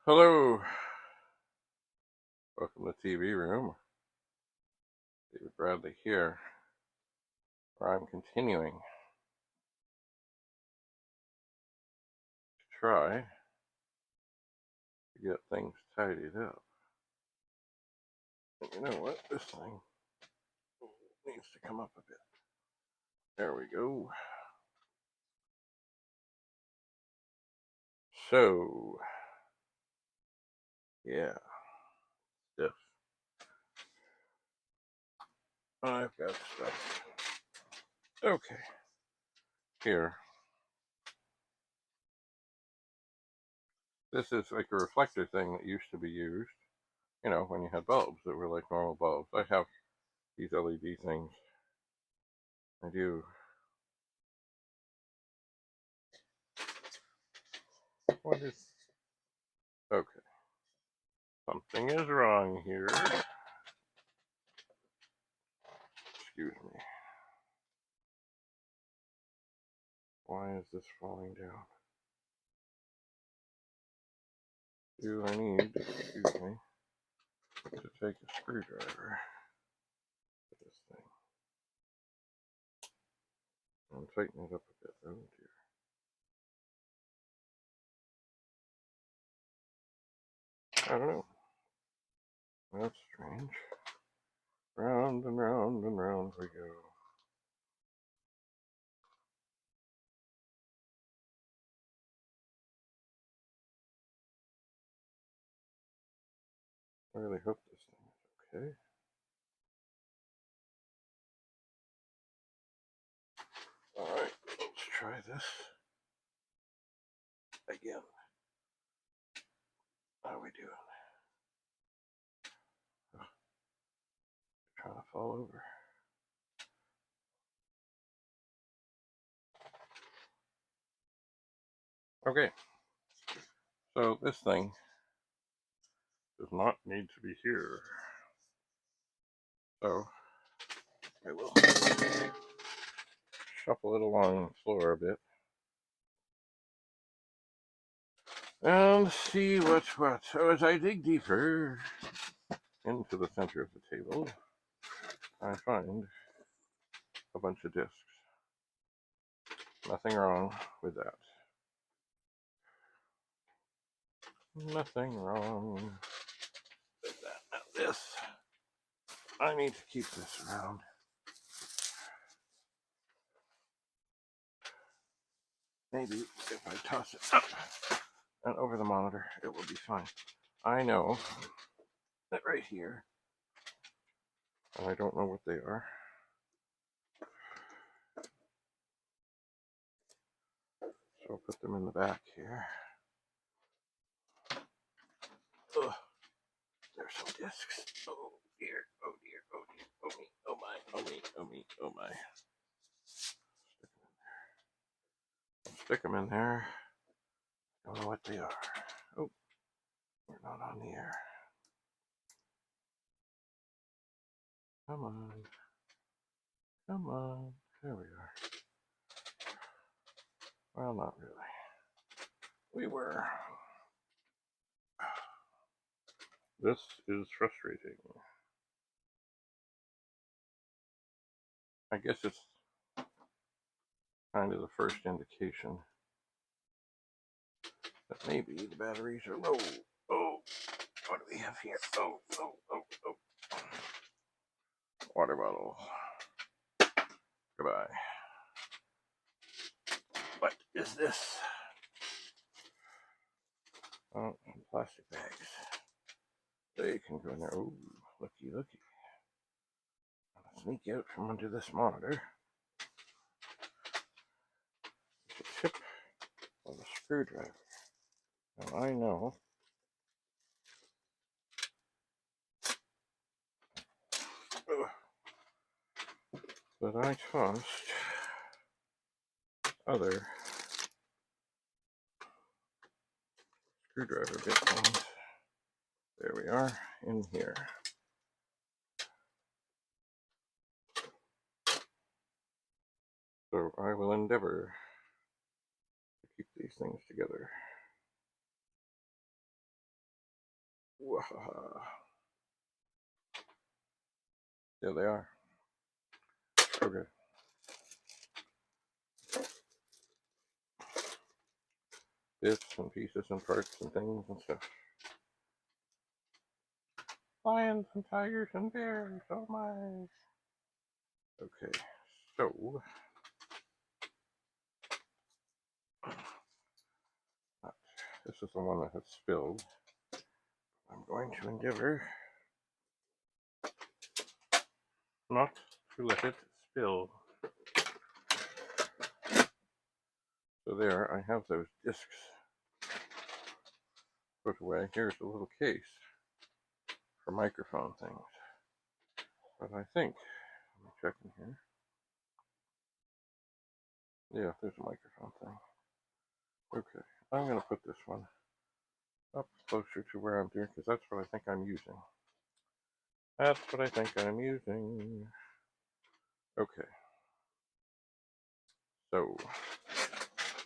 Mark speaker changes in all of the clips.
Speaker 1: Hello, welcome to TV Room. David Bradley here, where I'm continuing to try to get things tidied up. And you know what? This thing needs to come up a bit. There we go. So, yeah, stuff. I've got stuff. Okay, here. This is like a reflector thing that used to be used, you know, when you had bulbs that were like normal bulbs. I have these LED things. I do. What is... Okay. Something is wrong here. Excuse me. Why is this falling down? Do I need, excuse me, to take a screwdriver for this thing and tighten it up a bit? Oh dear. I don't know. That's strange. Round and round and round we go. I really hope this thing is okay. Alright, let's try this again. How are we doing? Oh, trying to fall over. Okay, so this thing does not need to be here. So I will shuffle it along the floor a bit and see what's what. So as I dig deeper into the center of the table, I find a bunch of discs. Nothing wrong with that. Nothing wrong with that. Now this, I need to keep this around. Maybe if I toss it up and over the monitor, it will be fine. I know that right here, and I don't know what they are. So I'll put them in the back here. Ugh. There's some discs. Oh dear, oh dear, oh dear, oh me, oh my, oh me, oh me, oh my. Stick them in there. Don't know what they are. Oh, we're not on the air. Come on. Come on. There we are. Well, not really. We were. This is frustrating. I guess it's kind of the first indication that maybe the batteries are low. Oh, what do we have here? Oh, oh, oh, oh. Water bottle. Goodbye. What is this? Oh, some plastic bags. They can go in there. Oh, looky, looky. I'll sneak out from under this monitor. The tip of a screwdriver. Now I know that I tossed other screwdriver bit ones. There we are, in here. So I will endeavor to keep these things together. Wahaha. There they are. Okay. Bits and pieces and parts and things and stuff. Lions and tigers and bears, oh my. Okay, so this is the one that has spilled. I'm going to endeavor not to let it spill. So there, I have those discs put away. Here's a little case for microphone things. But I think, let me check in here. Yeah, there's a microphone thing. Okay, I'm going to put this one up closer to where I'm doing, because that's what I think I'm using. That's what I think I'm using. Okay. So,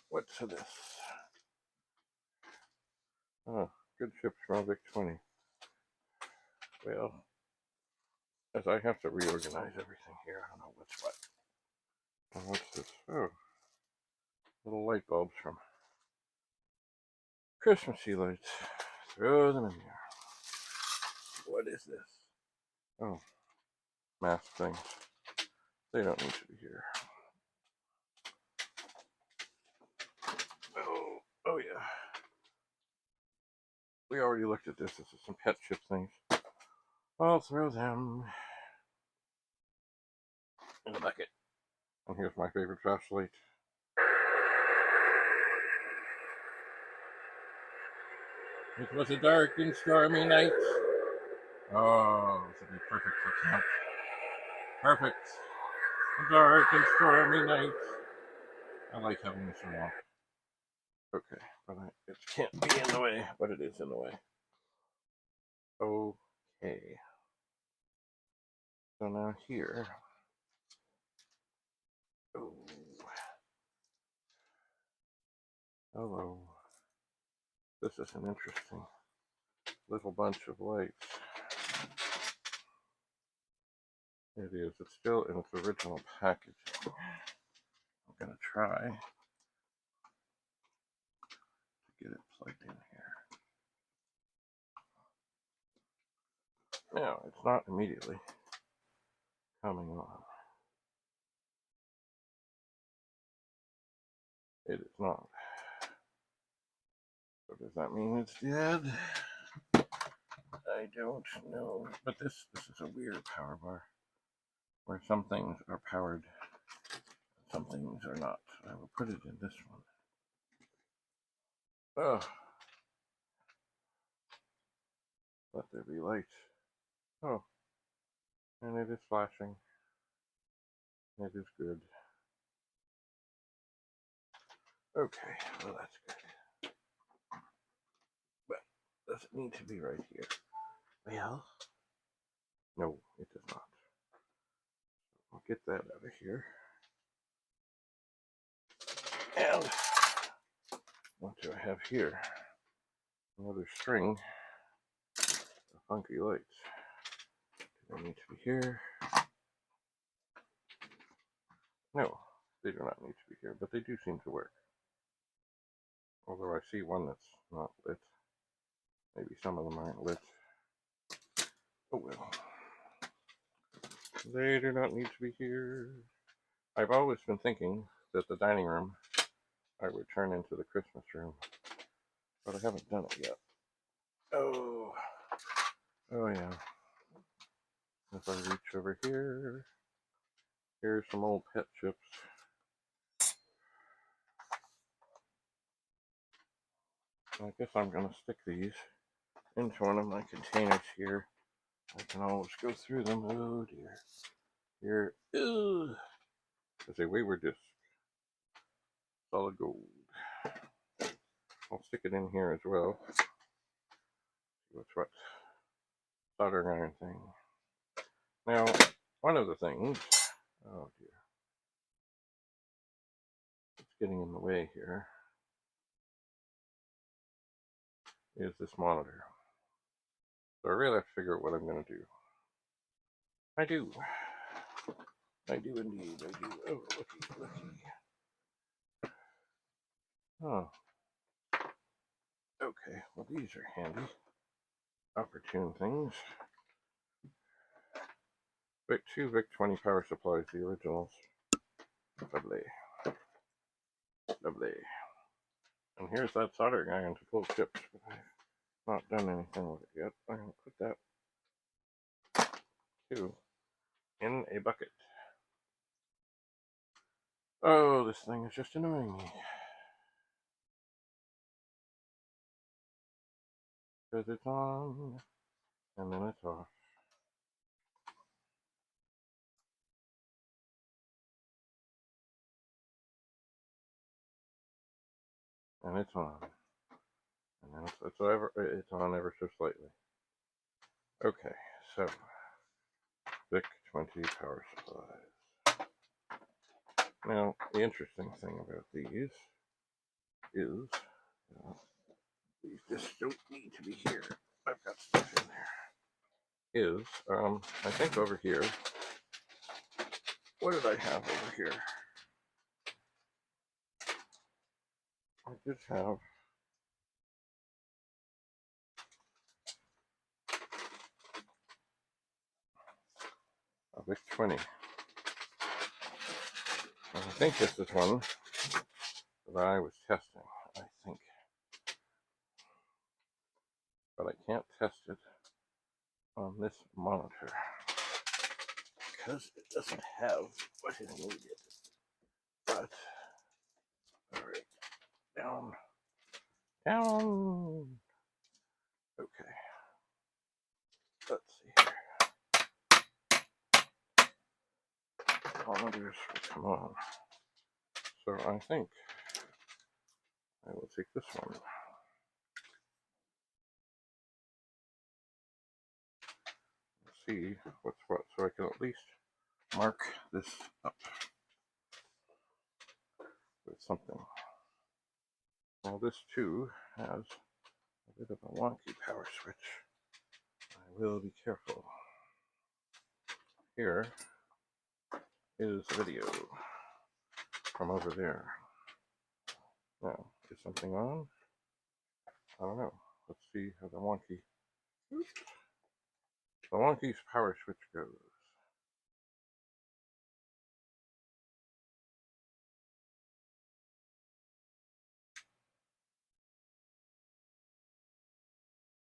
Speaker 1: what's this? Oh, good chips from Vic-20. Well, as I have to reorganize everything here, I don't know what's what. And what's this? Oh, little light bulbs from Christmassy lights. Throw them in there. What is this? Oh, mask things. They don't need to be here. Oh yeah. We already looked at this. This is some pet chip things. I'll throw them in the bucket. And here's my favorite flashlight. It was a dark and stormy night. Oh, this would be perfect for camp. Perfect. A dark and stormy night. I like having this around. Okay, but it can't be in the way, but it is in the way. Okay. So now here. Oh. Hello. This is an interesting little bunch of lights. It is. It's still in its original packaging. I'm going to try to get it plugged in here. Now, it's not immediately coming on. It is not. So does that mean it's dead? I don't know. But this is a weird power bar, where some things are powered, some things are not. I will put it in this one. Oh, let there be light. Oh, and it is flashing. It is good. Okay, well that's good. But does it need to be right here? Well, no, it does not. I'll get that out of here. And what do I have here? Another string of funky lights. Do they need to be here? No, they do not need to be here, but they do seem to work. Although I see one that's not lit. Maybe some of them aren't lit. Oh well. They do not need to be here. I've always been thinking that the dining room I would turn into the Christmas room, but I haven't done it yet. Oh yeah. If I reach over here, here's some old pet chips. I guess I'm going to stick these into one of my containers here. I can always go through them. Oh dear. Here. Ugh. There's a wayward disc. Solid gold. I'll stick it in here as well. See what's what. Soldering iron thing. Now, one of the things. Oh dear. It's getting in the way here. Is this monitor. So I really have to figure out what I'm going to do. I do. I do indeed. I do. Oh, looky. Oh. Okay. Well, these are handy. Opportune things. Two Vic-20 power supplies, the originals. Lovely. Lovely. And here's that soldering iron to pull chips, but I've not done anything with it yet. I'm going to put that too in a bucket. Oh, this thing is just annoying me. Because it's on, and then it's off. And it's on. And then it's on ever so slightly. Okay, so Vic-20 power supplies. Now, the interesting thing about these is, these just don't need to be here. I've got stuff in there. I think over here, what did I have over here? I did have a Vic-20. I think this is one that I was testing, I think. But I can't test it on this monitor because it doesn't have what is needed. But, alright, down. Okay, let's see here. Monitors will come on. So I think I will take this one. See what's what, so I can at least mark this up with something. Now this too has a bit of a wonky power switch. I will be careful. Here is video from over there. Now, is something on? I don't know. Let's see how the Wonky's power switch goes.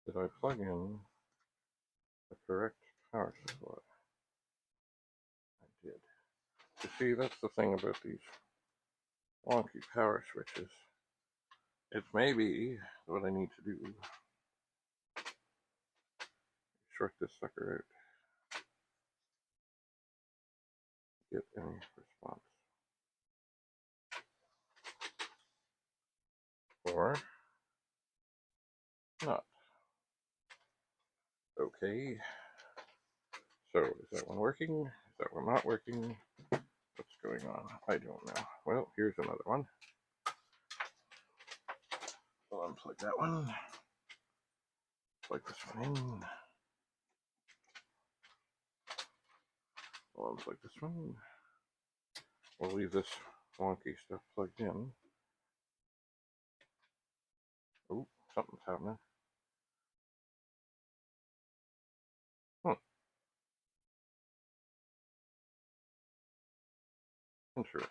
Speaker 1: Did I plug in the correct power supply? I did. You see, that's the thing about these wonky power switches. It may be what I need to do. Short this sucker out. Get any response. Or not. Okay. So, is that one working? Is that one not working? What's going on? I don't know. Well, here's another one. I'll unplug that one. Plug this one in. I'll unplug this one. We'll leave this wonky stuff plugged in. Oh, something's happening. Interesting.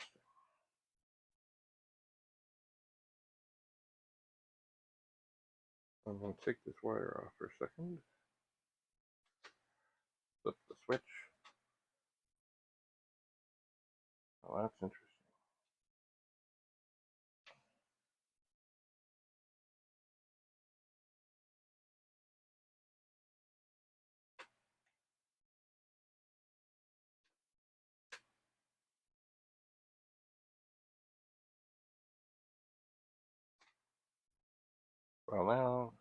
Speaker 1: I'm going to take this wire off for a second. Flip the switch. Oh, that's interesting. Well, now.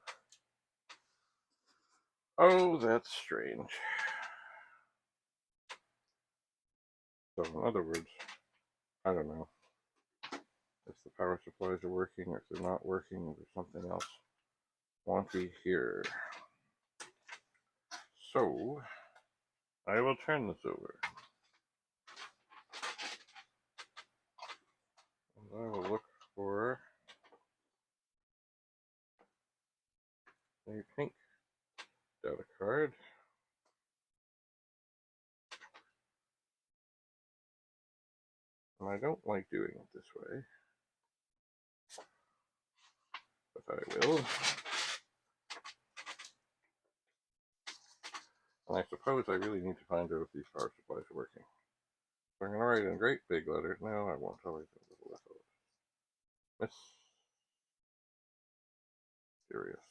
Speaker 1: Oh, that's strange. So, in other words, I don't know if the power supplies are working or if they're not working, or there's something else wonky here. So I will turn this over. And I will look for a pink data card. And I don't like doing it this way, but I will. And I suppose I really need to find out if these power supplies are working. So I'm going to write in great big letters. No, I won't. I'll write in little letters. Mysterious.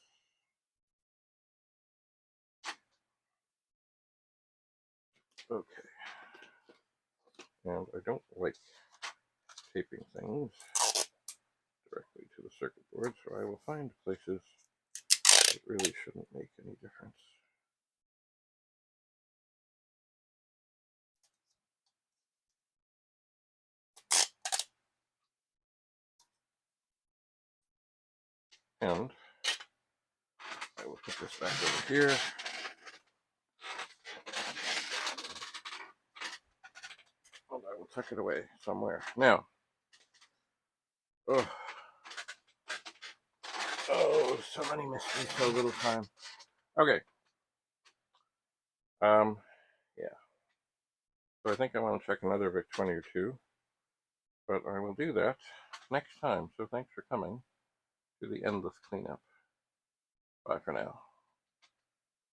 Speaker 1: Okay. And I don't like taping things directly to the circuit board, so I will find places that really shouldn't make any difference. And I will put this back over here. And I will tuck it away somewhere. Now, oh, so many mysteries, so little time. Okay. Yeah. So I think I want to check another Vic-20 or two, but I will do that next time. So thanks for coming to the endless cleanup. Bye for now.